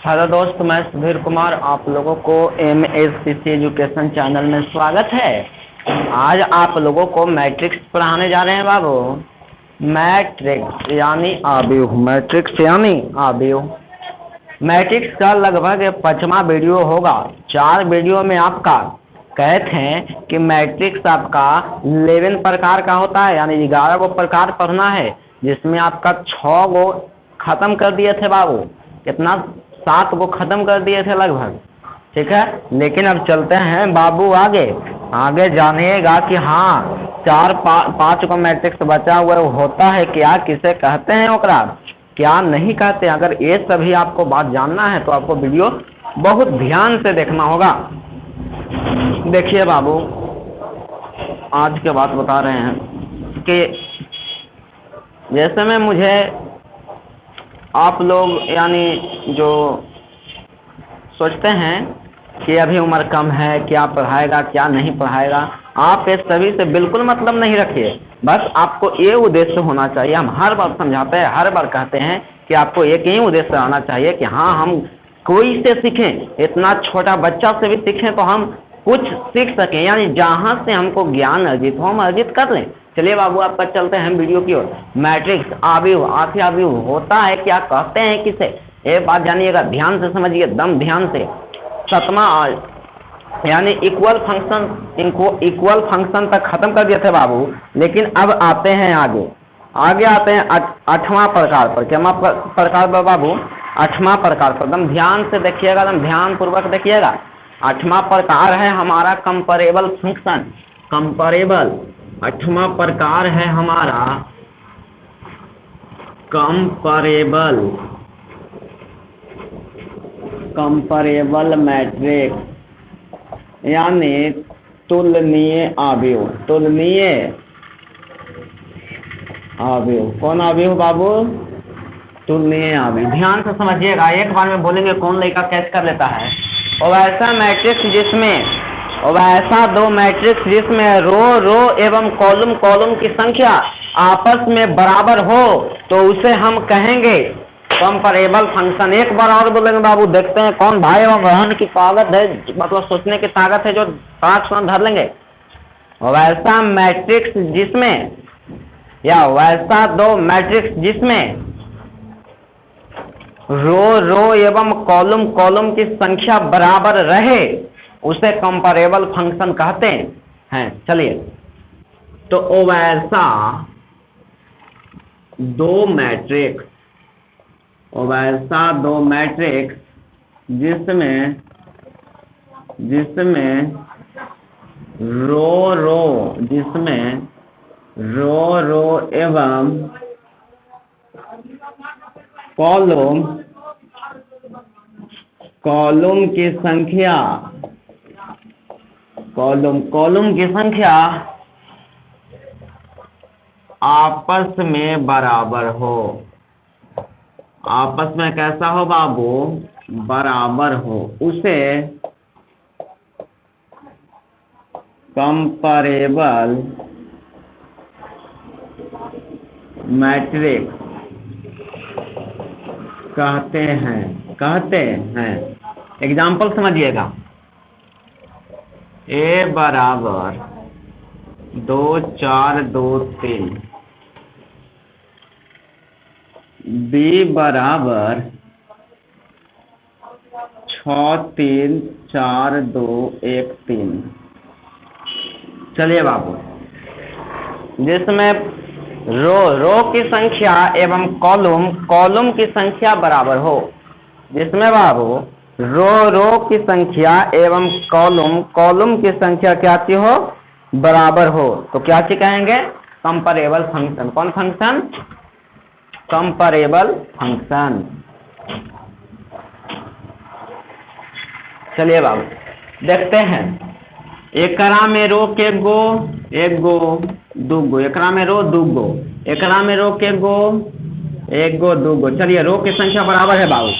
Hello दोस्त, मैं सुधीर कुमार। आप लोगों को MSCC एजुकेशन चैनल में स्वागत है। आज आप लोगों को मैट्रिक्स पढ़ाने जा रहे हैं बाबू। मैट्रिक्स यानी आव्यूह, मैट्रिक्स यानी आव्यूह। मैट्रिक्स का लगभग 5वां वीडियो होगा। 4 वीडियो में आपका कहते हैं कि मैट्रिक्स आपका 11 प्रकार का होता है, यानी 11 गो प्रकार पढ़ना है, जिसमें आपका 6 गो खत्म कर दिए थे बाबू। कितना? 7 गो खत्म कर दिए थे लगभग। ठीक है, लेकिन अब चलते हैं बाबू आगे। आगे जानिएगा कि हाँ 4-5 को मैट्रिक्स बचा हुआ होता है क्या, किसे कहते हैं, ओकरा क्या नहीं कहते। अगर ये सभी आपको बात जानना है तो आपको वीडियो बहुत ध्यान से देखना होगा। देखिए बाबू, आज के बात बता रहे हैं कि जैसे में मुझे आप लोग यानी जो सोचते हैं कि अभी उम्र कम है, क्या पढ़ाएगा क्या नहीं पढ़ाएगा, आप इस सभी से बिल्कुल मतलब नहीं रखिए। बस आपको ये उद्देश्य होना चाहिए। हम हर बार समझाते हैं, हर बार कहते हैं कि आपको एक ही उद्देश्य आना चाहिए कि हाँ हम कोई से सीखें, इतना छोटा बच्चा से भी सीखें तो हम कुछ सीख सकें, यानी जहाँ से हमको ज्ञान अर्जित हो हम अर्जित कर लें। चलिए बाबू, आपका चलते हैं वीडियो की ओर। मैट्रिक्स आव्यूह, आखिर आव्यूह होता है क्या, कहते हैं किसे, ये बात जानिएगा, ध्यान से समझिए, दम ध्यान से। 7वां यानी इक्वल फंक्शन तक खत्म कर दिए थे बाबू, लेकिन अब आते हैं आगे आते हैं 8वां प्रकार पर। क्या प्रकार पर बाबू? 8वां प्रकार पर। एकदम ध्यान से देखिएगा, एकदम ध्यान पूर्वक देखिएगा। 8वां प्रकार है हमारा कंपैरेबल फंक्शन। कंपैरेबल 8वां प्रकार है हमारा कंपैरेबल मैट्रिक्स, यानी तुलनीय आव्यूह। तुलनीय आव्यूह। कौन आव्यूह बाबू? तुलनीय आव्यूह। ध्यान से समझिएगा, एक बार में बोलेंगे कौन लड़का कैच कर लेता है। और ऐसा मैट्रिक्स जिसमें, और ऐसा 2 मैट्रिक्स जिसमें रो एवं कॉलम की संख्या आपस में बराबर हो तो उसे हम कहेंगे कंपैरेबल फंक्शन। एक बार और बोलेंगे बाबू, देखते हैं कौन भाई एवं बहन की ताकत है, मतलब सोचने की ताकत है, जो 5 धर लेंगे। वैसा मैट्रिक्स जिसमें, या वैसा 2 मैट्रिक्स जिसमें रो एवं कॉलम की संख्या बराबर रहे उसे कंपैरेबल फंक्शन कहते हैं। चलिए, तो वैसा 2 मैट्रिक्स जिसमें रो एवं कॉलम की संख्या आपस में बराबर हो। आपस में कैसा हो बाबू? बराबर हो, उसे कंपैरेबल मैट्रिक्स कहते हैं। एग्जाम्पल समझिएगा। A बराबर 2 4 2 3, B बराबर 6 3 4 2 1 3। चलिए बाबू, जिसमें रो की संख्या एवं कॉलम की संख्या बराबर हो, जिसमें बाबू रो की संख्या एवं कॉलम की संख्या क्या ची हो? बराबर हो, तो क्या ची कहेंगे? Comparable function. कौन फंक्शन? Comparable function. चलिए बाबू, देखते हैं। एकरा में रो के गो, 1 गो 2 गो, एकरा में रो 2 गो, एकरा में रो के गो 1 गो 2 गो। चलिए, रो की संख्या बराबर है बाबू।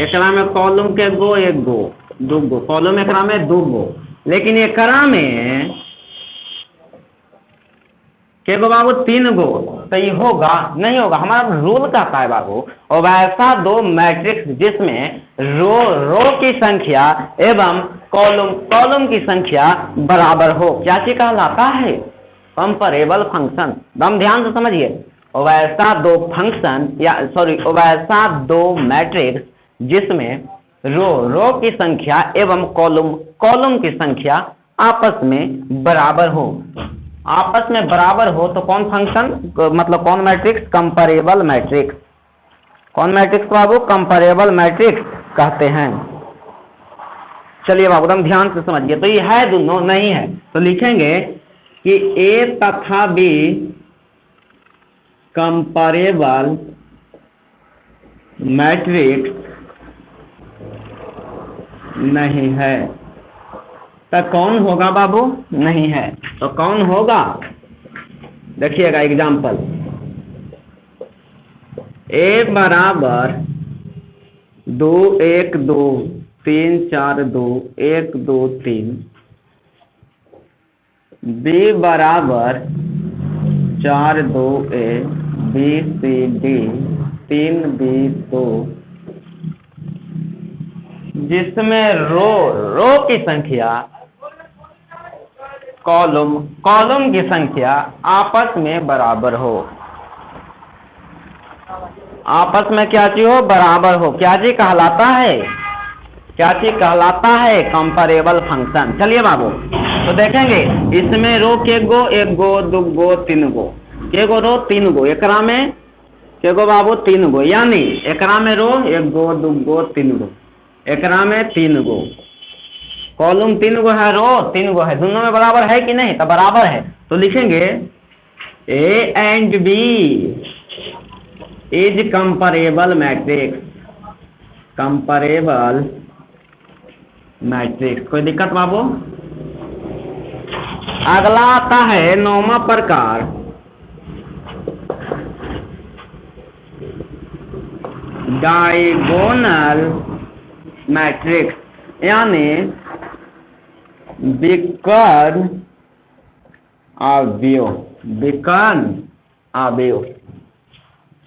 एकरा में कॉलम के गो 1 गो 2 गो, कॉलम एकरा में 2 गो, लेकिन एकरा में के गो बाबू 3 गो। सही होगा? नहीं होगा, हमारा रूल कहता है बाबू। और वैसा दो मैट्रिक्स जिसमें रो की संख्या एवं कॉलम की संख्या बराबर हो, क्या चीज कहलाता है? Comparable function. हम ध्यान से समझिए। और वैसा दो फंक्शन वैसा दो मैट्रिक्स जिसमें रो की संख्या एवं कॉलम की संख्या आपस में बराबर हो। आपस में बराबर हो तो कौन फंक्शन, मतलब कौन मैट्रिक्स? Comparable matrix. कौन मैट्रिक्स बाबू? कंपैरेबल मैट्रिक्स कहते हैं। चलिए बाबू एकदम ध्यान से समझिए। तो ये है दोनों? नहीं है। तो लिखेंगे कि ए तथा बी कंपैरेबल मैट्रिक्स नहीं है। तो कौन होगा बाबू? नहीं है। तो कौन होगा? देखिएगा एग्जाम्पल। ए बराबर 2 1 2 3 4 2 1 2 3। बी बराबर 4 2 A B C D 3 B 2, जिसमें रो की संख्या कॉलम की संख्या आपस में बराबर हो। आपस में क्या चीज हो? बराबर हो। क्या चीज कहलाता है? क्या चीज कहलाता है? Comparable function. चलिए बाबू, तो देखेंगे इसमें रो के गो, 1 गो 2 गो 3 गो, के गो रो 3 गो, एकरा में के गो बाबू 3 गो, यानी एकरा में रो 1 गो 2 गो 3 गो, एकरा में 3 गो, कॉलम 3 गो है, रो 3 गो है, दोनों में बराबर है कि नहीं? तो बराबर है। तो लिखेंगे A and B is comparable matrix. Comparable matrix. कोई दिक्कत बाबू? अगला आता है 9वां प्रकार, डायगोनल मैट्रिक्स, यानी विकर्ण अवयव।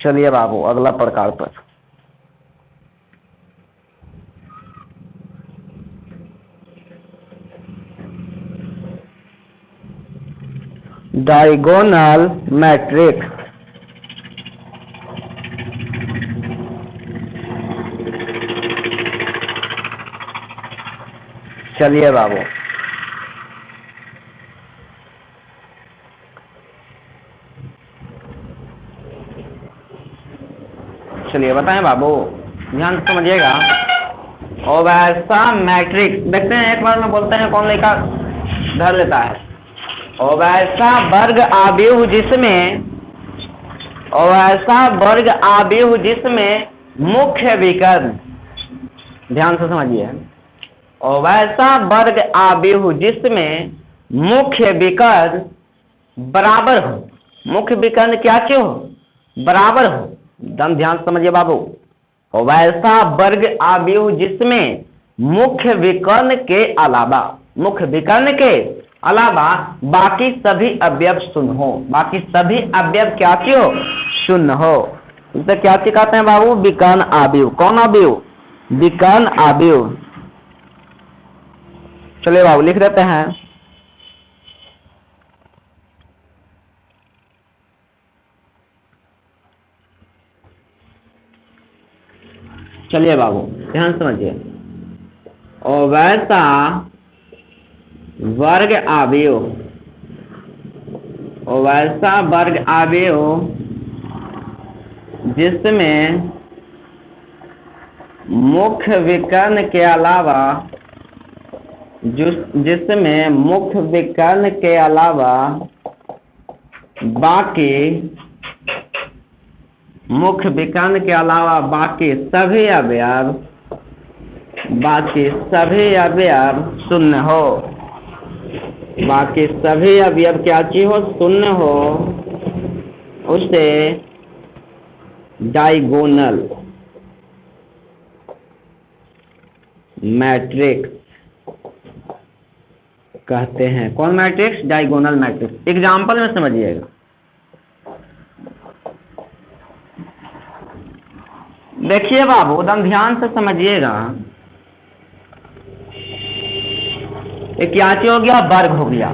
चलिए बाबू अगला प्रकार पर। Diagonal matrix. चलिए बाबू, चलिए बताएं बाबू, ध्यान से समझिएगा। और वैसा मैट्रिक्स देखते हैं, एक बार में बोलते हैं, कौन लेकर धर लेता है। और वैसा वर्ग आव्यूह जिसमें मुख्य विकर्ण, ध्यान से समझिए। और वैसा वर्ग आव्यूह जिसमें मुख्य विकर्ण बराबर हो। मुख्य विकर्ण क्या क्यों हो? बराबर हो। एकदम ध्यान समझिए बाबू। और वैसा वर्ग आव्यूह जिसमें मुख्य विकर्ण के अलावा बाकी सभी अवयव शून्य हो। बाकी सभी अवयव क्या क्यों? शून्य हो। इसे क्या सिखाते हैं बाबू? विकर्ण आव्यूह। कौन आव्यूह? विकर्ण आव्यूह। चलिए बाबू लिख देते हैं। चलिए बाबू ध्यान समझिए। और वैसा वर्ग आव्यूह जिसमें मुख्य विकर्ण के अलावा बाकी सभी अवयव शून्य हो। बाकी सभी अवयव क्या चीज हो? शून्य हो। उसे डायगोनल मैट्रिक्स कहते हैं। कौन मैट्रिक्स? Diagonal matrix. एग्जाम्पल में समझिएगा। देखिए बाबू एकदम ध्यान से समझिएगा, ये क्या चीज हो गया? वर्ग हो गया।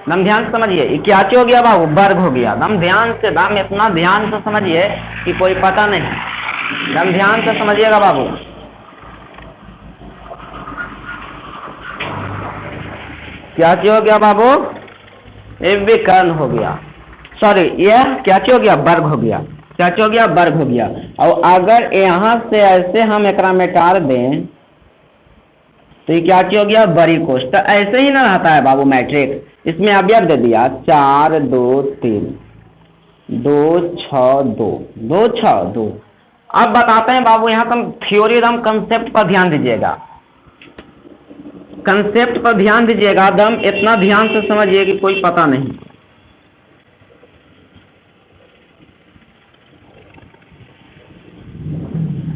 दम ध्यान से समझिए, ये क्या चीज हो गया बाबू? वर्ग हो गया। दम ध्यान से, दम इतना ध्यान से समझिए कि कोई पता नहीं। दम ध्यान से समझिएगा बाबू। क्या चीज हो गया बाबू? ये विकर्ण हो गया। सॉरी, यह क्या चीज हो गया? वर्ग हो गया। क्या चीज हो गया? वर्ग हो गया। और अगर यहाँ से ऐसे हम एकरा मिटार दें तो ये क्या चीज हो गया? बड़ी कोष। तो ऐसे ही ना रहता है बाबू मैट्रिक्स। इसमें अवयव दे दिया 4 2 3 2 6 2 2 6 2। अब बताते हैं बाबू, यहाँ तुम थ्योरी दम कंसेप्ट पर ध्यान दीजिएगा। कंसेप्ट पर ध्यान दीजिएगा, दम इतना ध्यान से समझिए कि कोई पता नहीं।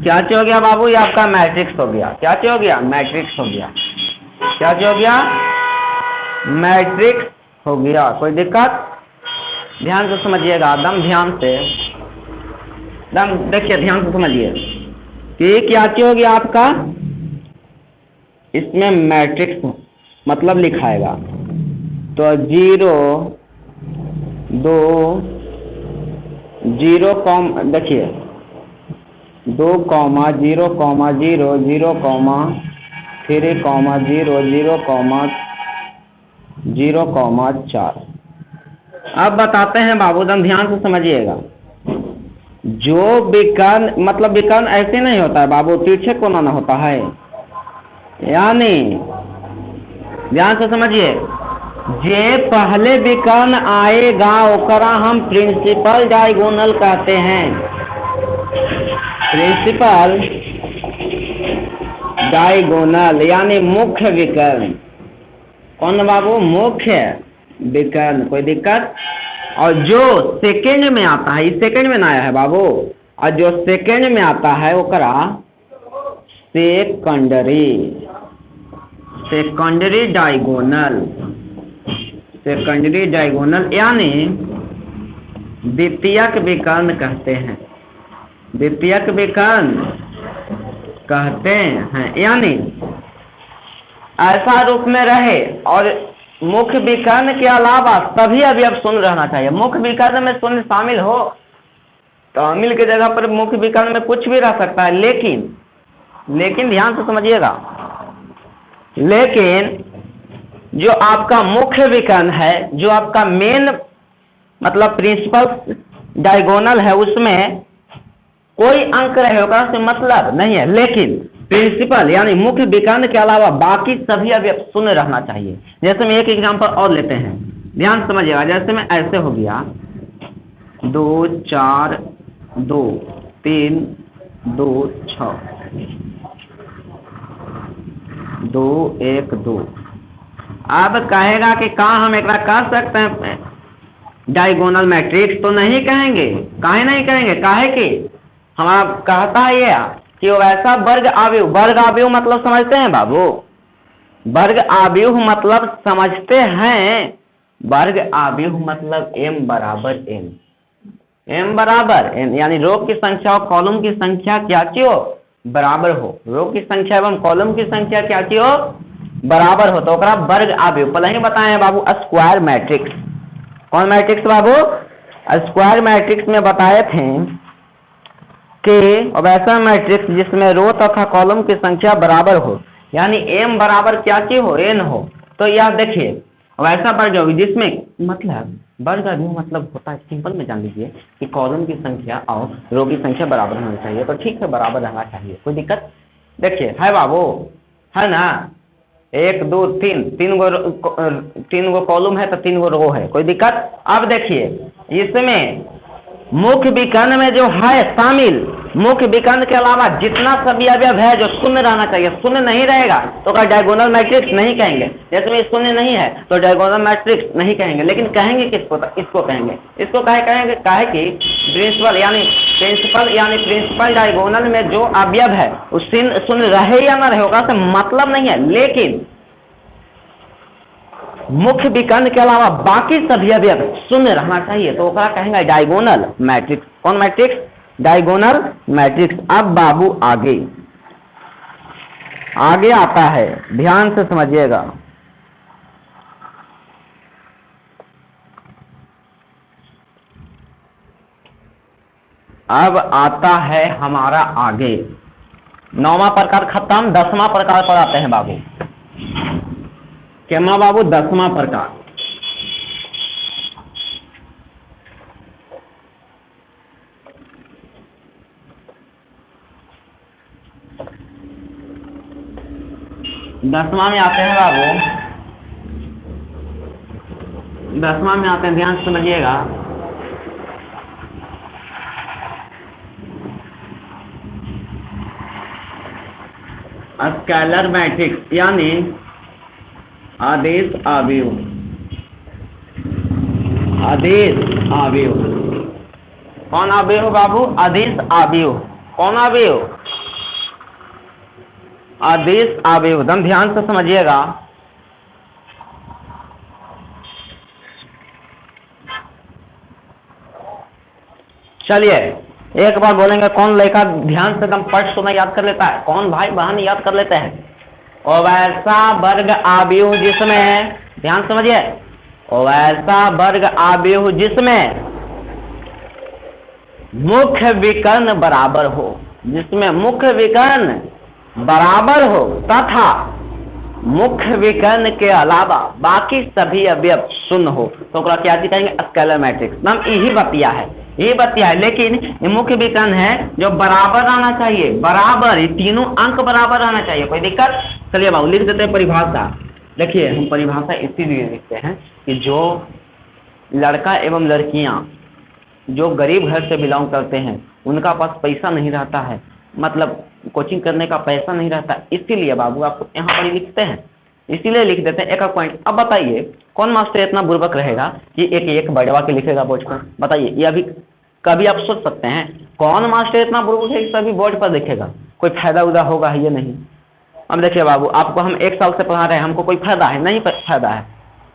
क्या चीज हो गया बाबू? ये आपका मैट्रिक्स हो गया। क्या चीज हो गया? मैट्रिक्स हो गया। क्या चीज हो गया? मैट्रिक्स हो गया। कोई दिक्कत? ध्यान से समझिएगा, दम ध्यान से, दम देखिए ध्यान से समझिए कि क्या चीज हो गया आपका? इसमें मैट्रिक्स मतलब लिखाएगा तो 0 2 0 कॉम, देखिए 2 0 0 0 3 0 0 0 4। अब बताते हैं बाबू, दम ध्यान से समझिएगा। जो विकर्ण, मतलब विकर्ण ऐसे नहीं होता है बाबू, तिरछे कोना ना होता है। यानी ध्यान से समझिए, जे पहले विकर्ण आएगा ओकरा हम प्रिंसिपल डायगोनल कहते हैं। प्रिंसिपल डायगोनल यानी मुख्य विकर्ण। कौन बाबू? मुख्य विकर्ण। कोई दिक्कत? और जो सेकेंड में आता है, इस सेकेंड में ना आया है बाबू, और जो सेकेंड में आता है ओकरा secondary, secondary diagonal, secondary diagonal यानी द्वितीयक विकर्ण कहते हैं। द्वितीयक विकर्ण कहते हैं, यानी ऐसा रूप में रहे और मुख्य विकर्ण के अलावा सभी अवयव शून्य रहना चाहिए। मुख्य विकर्ण में शून्य शामिल हो तो अमिल की जगह पर मुख्य विकर्ण में कुछ भी रह सकता है, लेकिन ध्यान से समझिएगा, लेकिन जो आपका मुख्य विकर्ण है, जो आपका मेन मतलब प्रिंसिपल डायगोनल है, उसमें कोई अंक रहे होगा से मतलब नहीं है, लेकिन प्रिंसिपल यानी मुख्य विकर्ण के अलावा बाकी सभी अवयव शून्य रहना चाहिए। जैसे में एक एग्जांपल और लेते हैं, ध्यान समझिएगा। जैसे में ऐसे हो गया 2 4 2 3 2 6 2 1 2। अब कहेगा कि कहाँ हम एक कह सकते हैं डायगोनल मैट्रिक्स? तो नहीं कहेंगे। काहे नहीं कहेंगे? काहे कि हमारा कहता है ये कि वैसा वर्ग आव्यूह, वर्ग आव्यूह मतलब समझते हैं बाबू? वर्ग आव्यूह मतलब समझते हैं? वर्ग आव्यूह मतलब m बराबर n, m बराबर n, यानी रो की संख्या और कॉलम की संख्या क्या की हो? बराबर हो। रो की संख्या एवं कॉलम की संख्या क्या की हो? बराबर हो। तो वर्ग आव्यूह पहले ही बताए हैं बाबू, स्क्वायर मैट्रिक्स। कौन मैट्रिक्स बाबू? स्क्वायर मैट्रिक्स में बताए थे कि वैसा मैट्रिक्स जिसमें रो तथा कॉलम की संख्या बराबर हो, यानी m बराबर क्या की हो? n हो। तो यह देखिए वैसा वर्ग होगी जिसमें मतलब वर्ग आव्यूह मतलब होता है, सिंपल में जान लीजिए कि कॉलम की संख्या और रो की संख्या बराबर होनी चाहिए। तो ठीक है, बराबर रहना चाहिए, कोई दिक्कत? देखिए है बाबू, है ना? 1 2 3, 3 गो कॉलम है तो 3 गो रो है, कोई दिक्कत? अब देखिए इसमें मुख्य विकर्ण में जो है शामिल, मुख्य विकर्ण के अलावा जितना सभी अवयव है जो शून्य रहना चाहिए, शून्य नहीं रहेगा तो क्या डायगोनल मैट्रिक्स नहीं कहेंगे? जैसे में शून्य नहीं है तो डायगोनल मैट्रिक्स नहीं कहेंगे, लेकिन कहेंगे किसको? इसको कहेंगे। इसको कहेंगे काहे कि प्रिंसिपल यानी प्रिंसिपल डायगोनल में जो अवयव है उस शून्य रहे या ना रहे होगा से मतलब नहीं है, लेकिन मुख्य विकर्ण के अलावा बाकी सभी अवयव शून्य रहना चाहिए, तो ओकरा कहेंगे डायगोनल मैट्रिक्स। कौन मैट्रिक्स? Diagonal matrix. अब बाबू आगे आगे आता है, ध्यान से समझिएगा। अब आता है हमारा आगे 9वां प्रकार खत्म, 10वां प्रकार पर आते हैं बाबू। क्या बाबू? 10वां प्रकार। दसवां में आते हैं बाबू, 10वां में आते हैं, ध्यान से समझिएगा। स्केलर मैट्रिक्स यानी आदेश अवयव। आदेश अवयव कौन अवयव बाबू? आदेश अवयव। कौन अवयव? आदेश अवयव। एकदम ध्यान से समझिएगा। चलिए एक बार बोलेंगे, कौन लड़का ध्यान से एकदम पढ़ सुना याद कर लेता है? कौन भाई बहन याद कर लेते हैं? और वैसा वर्ग अवयव जिसमें, ध्यान समझिए, और वैसा वर्ग अवयव जिसमें मुख्य विकर्ण बराबर हो, जिसमें मुख्य विकर्ण बराबर हो तथा मुख्य विकर्ण के अलावा बाकी सभी अवयव शून्य हो, तो क्या कहेंगे? Scalar matrix. नाम यही बतिया है, ये बतिया है। लेकिन ये मुख्य विकर्ण है जो बराबर आना चाहिए, बराबर, ये तीनों अंक बराबर आना चाहिए। कोई दिक्कत? चलिए बाबू लिख देते हैं परिभाषा। देखिए हम परिभाषा इसीलिए लिखते हैं कि जो लड़का एवं लड़कियां जो गरीब घर से बिलोंग करते हैं उनका पास पैसा नहीं रहता है, मतलब कोचिंग करने का पैसा नहीं रहता, इसीलिए बाबू आपको यहाँ पर लिखते हैं, इसीलिए लिख देते हैं एक एक पॉइंट। अब बताइए कौन मास्टर इतना बुर्बक रहेगा कि एक एक बढ़वा के लिखेगा बोर्ड पर? बताइए, ये अभी कभी आप सोच सकते हैं कौन मास्टर इतना बुर्बक है कि सभी बोर्ड पर लिखेगा? कोई फायदा उदा होगा ये नहीं। अब देखिए बाबू, आपको हम 1 साल से पढ़ा रहे हैं, हमको कोई फायदा है? नहीं फायदा है।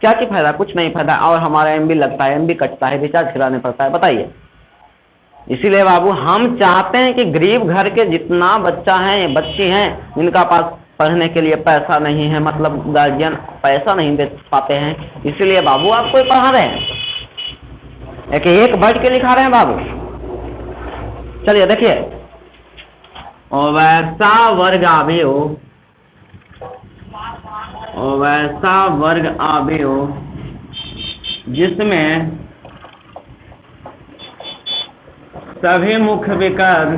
क्या की फायदा? कुछ नहीं फायदा। और हमारा MB लगता है, MB कटता है, रिचार्ज कराने पड़ता है। बताइए, इसीलिए बाबू हम चाहते हैं कि गरीब घर के जितना बच्चा है, बच्ची हैं, जिनका पास पढ़ने के लिए पैसा नहीं है, मतलब गार्जियन पैसा नहीं दे पाते हैं, इसलिए बाबू आपको पढ़ा रहे हैं, एक एक बढ़ के लिखा रहे हैं बाबू। चलिए देखिए, और वैसा वर्ग अवयव, और वैसा वर्ग अवयव जिसमें सभी मुख्य विकर्ण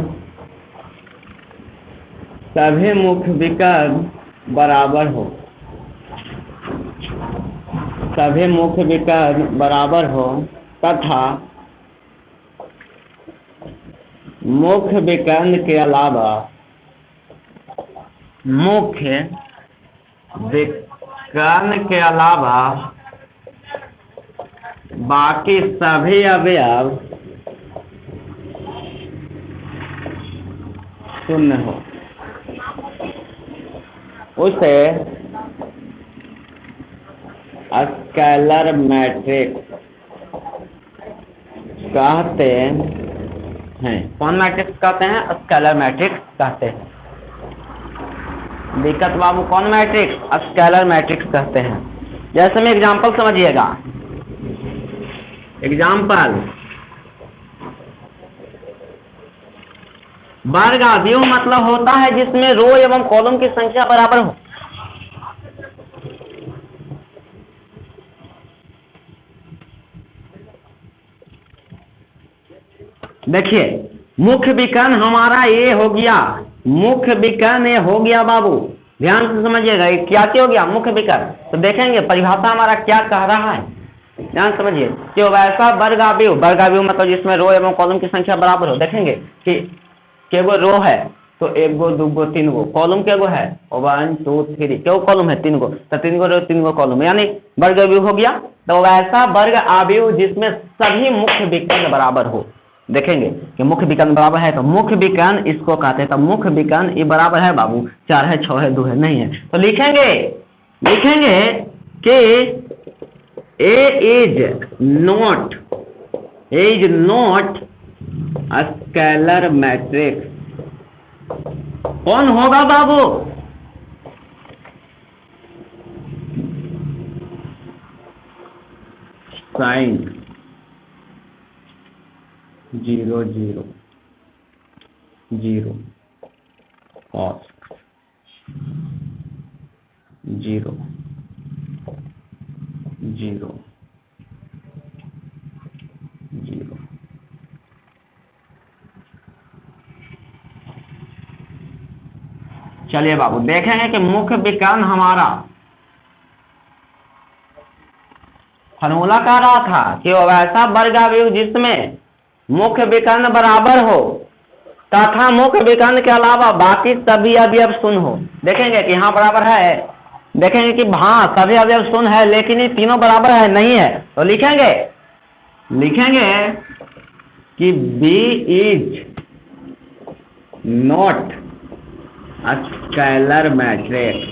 बराबर हो, सभी मुख्य विकर्ण बराबर हो तथा मुख्य विकर्ण के अलावा बाकी सभी अवयव शून्य हो, उसे स्केलर मैट्रिक्स कहते हैं। कौन मैट्रिक्स कहते हैं? स्केलर मैट्रिक्स कहते हैं। दिक्कत बाबू, कौन मैट्रिक्स? स्केलर मैट्रिक्स कहते हैं। जैसे में एग्जांपल समझिएगा, एग्जांपल, वर्ग अवयव मतलब होता है जिसमें रो एवं कॉलम की संख्या बराबर हो। देखिए मुख्य विकर्ण हमारा ये हो गया, मुख्य विकर्ण ये हो गया बाबू, ध्यान से समझिएगा। ये क्या हो गया? मुख्य विकर्ण। तो देखेंगे परिभाषा हमारा क्या कह रहा है, ध्यान समझिए। कि वैसा वर्ग अवयव, वर्ग अवयव मतलब जिसमें रो एवं कॉलम की संख्या बराबर हो। देखेंगे कि केगो रो है तो 1 गो 2 गो 3 गो, कॉलम केगो है 1 2 3, क्यों कॉलम है 3 गो, तो 3 गो रो 3 गो कॉलम, यानी वर्ग अवयव हो गया। तो वैसा वर्ग अवयव जिसमें सभी मुख्य विकर्ण बराबर हो। देखेंगे कि मुख्य विकर्ण बराबर है तो मुख्य विकर्ण इसको कहते हैं। तो मुख्य विकर्ण ये बराबर है बाबू, 4 है 6 है 2 है, नहीं है, तो लिखेंगे कि A is not scalar matrix कौन होगा बाबू? Sign 0 0 0 cos 0 0 0। चलिए बाबू देखेंगे कि मुख्य विकर्ण हमारा फॉर्मूला कह रहा था कि वो ऐसा वर्गावयव जिसमें मुख्य विकर्ण बराबर हो तथा मुख्य विकर्ण के अलावा बाकी सभी अवयव शून्य हो। देखेंगे कि यहाँ बराबर है, देखेंगे कि हाँ सभी अवयव शून्य है, लेकिन ये तीनों बराबर है नहीं है, तो लिखेंगे कि B is not scalar matrix.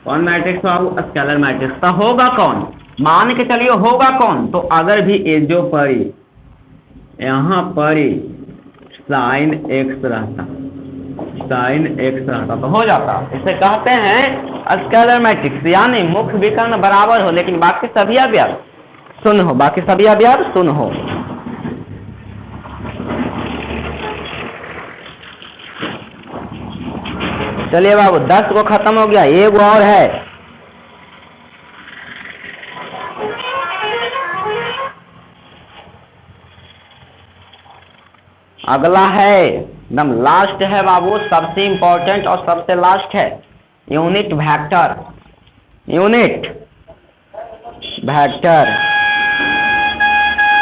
कौन मैट्रिक्स बाबू? Scalar matrix. तो होगा कौन? मान के चलिए होगा कौन? तो अगर भी एजो परी यहाँ परी साइन एक्स रहता तो हो जाता। इसे कहते हैं स्केलर मैट्रिक्स, यानी मुख्य विकर्ण बराबर हो लेकिन बाकी सभी अवयव शून्य हो, बाकी सभी अवयव शून्य हो। चलिए बाबू 10 को खत्म हो गया, एक और है। अगला है एकदम लास्ट है बाबू, सबसे इंपॉर्टेंट और सबसे लास्ट है यूनिट वेक्टर।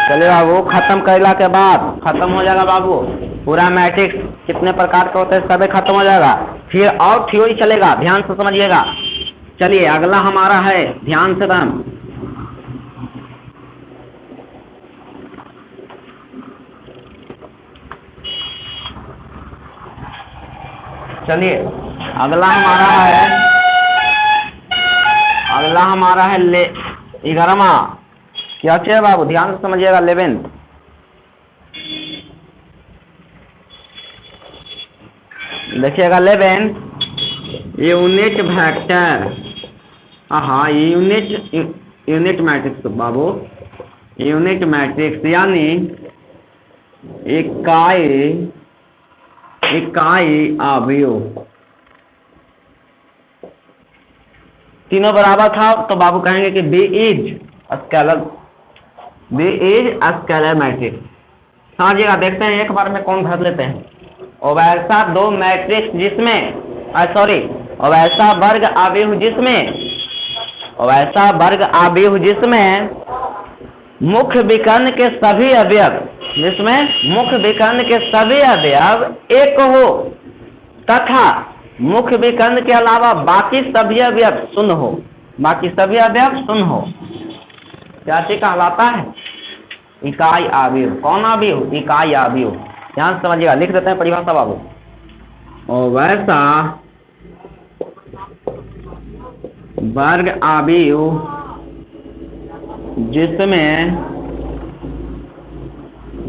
चलिए बाबू खत्म करला के बाद खत्म हो जाएगा बाबू पूरा मैट्रिक्स कितने प्रकार के होते हैं सभी खत्म हो जाएगा। फिर और थ्योरी चलेगा, ध्यान से समझिएगा। चलिए अगला हमारा है, ध्यान से दाम। चलिए अगला हमारा है ले 11वां। क्या है बाबू? ध्यान से समझिएगा। 11 देखिएगा। 11 यूनिट वेक्टर। हाँ यूनिट मैट्रिक्स बाबू, यूनिट मैट्रिक्स यानी इकाई अवयव। तीनों बराबर था तो बाबू कहेंगे कि B इज स्केलर मैट्रिक्स। समझिएगा, देखते हैं एक बार में कौन भर लेते हैं। और वैसा दो मैट्रिक्स जिसमें वैसा वर्ग जिसमें मुख्य विकर्ण के सभी अवयव एक हो तथा मुख्य विकर्ण के अलावा बाकी सभी अवयव शून्य हो। क्या चीज कहलाता है? इकाई अवयव। कौन अवयव? इकाई अवयव। ध्यान समझिएगा, लिख देते हैं परिभाषा बाबू। और वैसा वर्ग अवयव जिसमें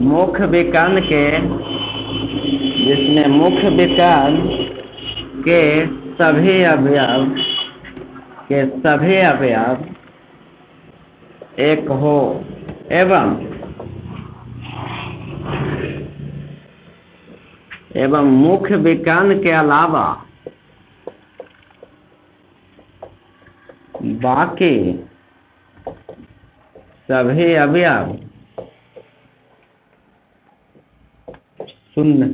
मुख्य विकर्ण के सभी अवयव एक हो एवं मुख्य विकर्ण के अलावा बाकी सभी अवयव शून्य